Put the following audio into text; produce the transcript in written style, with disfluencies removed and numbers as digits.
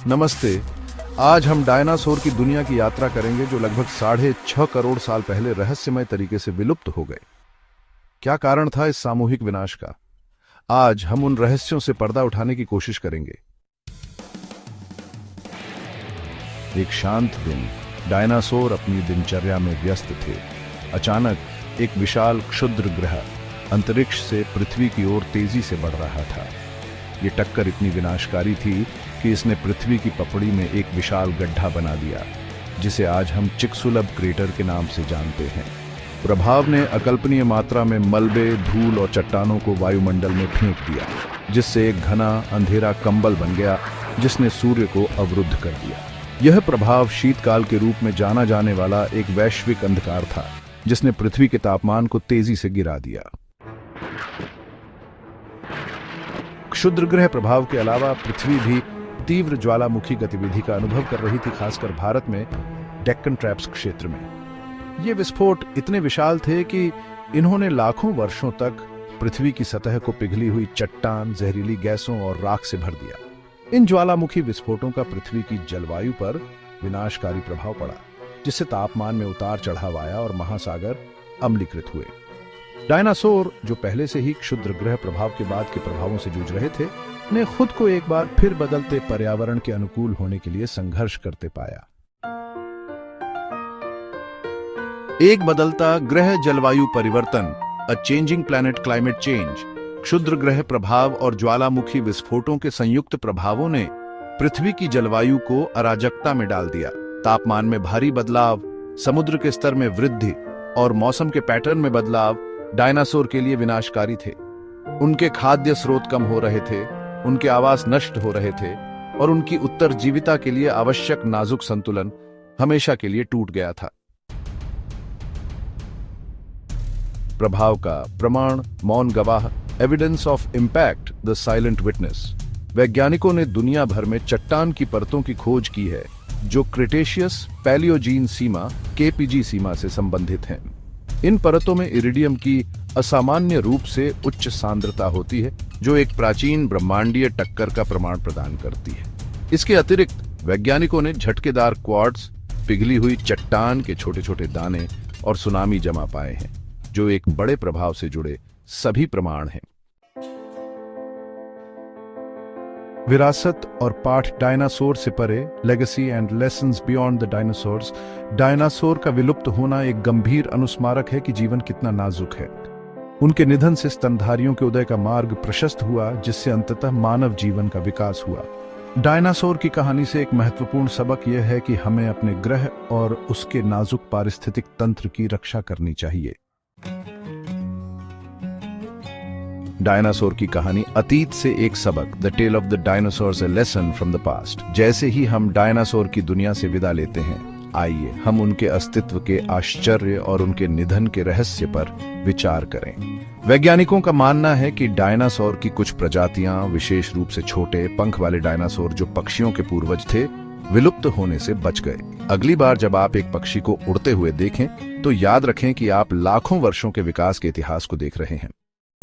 नमस्ते। आज हम डायनासोर की दुनिया की यात्रा करेंगे जो लगभग 6.5 करोड़ साल पहले रहस्यमय तरीके से विलुप्त हो गए। क्या कारण था इस सामूहिक विनाश का? आज हम उन रहस्यों से पर्दा उठाने की कोशिश करेंगे। एक शांत दिन, डायनासोर अपनी दिनचर्या में व्यस्त थे। अचानक एक विशाल क्षुद्र ग्रह अंतरिक्ष से पृथ्वी की ओर तेजी से बढ़ रहा था। ये टक्कर इतनी विनाशकारी थी कि इसने पृथ्वी की पपड़ी में एक विशाल गड्ढा बना दिया, जिसे आज हम चिकसुलभ क्रेटर के नाम से जानते हैं। प्रभाव ने अकल्पनीय मात्रा में मलबे, धूल और चट्टानों को वायुमंडल में फेंक दिया, जिससे एक घना अंधेरा कंबल बन गया जिसने सूर्य को अवरुद्ध कर दिया। यह प्रभाव शीतकाल के रूप में जाना जाने वाला एक वैश्विक अंधकार था, जिसने पृथ्वी के तापमान को तेजी से गिरा दिया। क्षुद्र ग्रह प्रभाव के अलावा पृथ्वी भी तीव्र ज्वालामुखी गतिविधि का अनुभव कर रही थी, खासकर भारत में डेक्कन ट्रैप्स क्षेत्र में। ये विस्फोट इतने विशाल थे कि इन्होंने लाखों वर्षों तक पृथ्वी की सतह को पिघली हुई चट्टान, जहरीली गैसों और राख से भर दिया। इन ज्वालामुखी विस्फोटों का पृथ्वी की जलवायु पर विनाशकारी प्रभाव पड़ा, जिससे तापमान में उतार चढ़ाव आया और महासागर अम्लीकृत हुए। डायनासोर, जो पहले से ही क्षुद्र ग्रह प्रभाव के बाद के प्रभावों से जूझ रहे थे, ने खुद को एक बार फिर बदलते पर्यावरण के अनुकूल होने के लिए संघर्ष करते पाया। एक बदलता ग्रह जलवायु परिवर्तन, अ चेंजिंग प्लैनेट क्लाइमेट चेंज। क्षुद्र ग्रह प्रभाव और ज्वालामुखी विस्फोटों के संयुक्त प्रभावों ने पृथ्वी की जलवायु को अराजकता में डाल दिया। तापमान में भारी बदलाव, समुद्र के स्तर में वृद्धि और मौसम के पैटर्न में बदलाव डायनासोर के लिए विनाशकारी थे। उनके खाद्य स्रोत कम हो रहे थे, उनके आवास नष्ट हो रहे थे और उनकी उत्तरजीविता के लिए आवश्यक नाजुक संतुलन हमेशा के लिए टूट गया था। प्रभाव का प्रमाण, मौन गवाह, evidence of impact, the silent witness. वैज्ञानिकों ने दुनिया भर में चट्टान की परतों की खोज की है जो क्रिटेशियस पैलियोजीन सीमा केपीजी सीमा से संबंधित हैं। इन परतों में इरिडियम की असामान्य रूप से उच्च सांद्रता होती है, जो एक प्राचीन ब्रह्मांडीय टक्कर का प्रमाण प्रदान करती है। इसके अतिरिक्त वैज्ञानिकों ने झटकेदार क्वार्ट्ज, पिघली हुई चट्टान के छोटे छोटे दाने और सुनामी जमा पाए हैं, जो एक बड़े प्रभाव से जुड़े सभी प्रमाण हैं। विरासत और पाठ, डायनासोर से परे, legacy and lessons beyond the dinosaurs. Dinosaur का विलुप्त होना एक गंभीर अनुस्मारक है कि जीवन कितना नाजुक है। उनके निधन से स्तनधारियों के उदय का मार्ग प्रशस्त हुआ, जिससे अंततः मानव जीवन का विकास हुआ। डायनासोर की कहानी से एक महत्वपूर्ण सबक यह है कि हमें अपने ग्रह और उसके नाजुक पारिस्थितिक तंत्र की रक्षा करनी चाहिए। डायनासोर की कहानी, अतीत से एक सबक, the tale of the dinosaurs, a lesson from the past. जैसे ही हम डायनासोर की दुनिया से विदा लेते हैं, आइए हम उनके अस्तित्व के आश्चर्य और उनके निधन के रहस्य पर विचार करें। वैज्ञानिकों का मानना है कि डायनासोर की कुछ प्रजातियां, विशेष रूप से छोटे पंख वाले डायनासोर जो पक्षियों के पूर्वज थे, विलुप्त होने से बच गए। अगली बार जब आप एक पक्षी को उड़ते हुए देखें, तो याद रखें कि आप लाखों वर्षों के विकास के इतिहास को देख रहे हैं।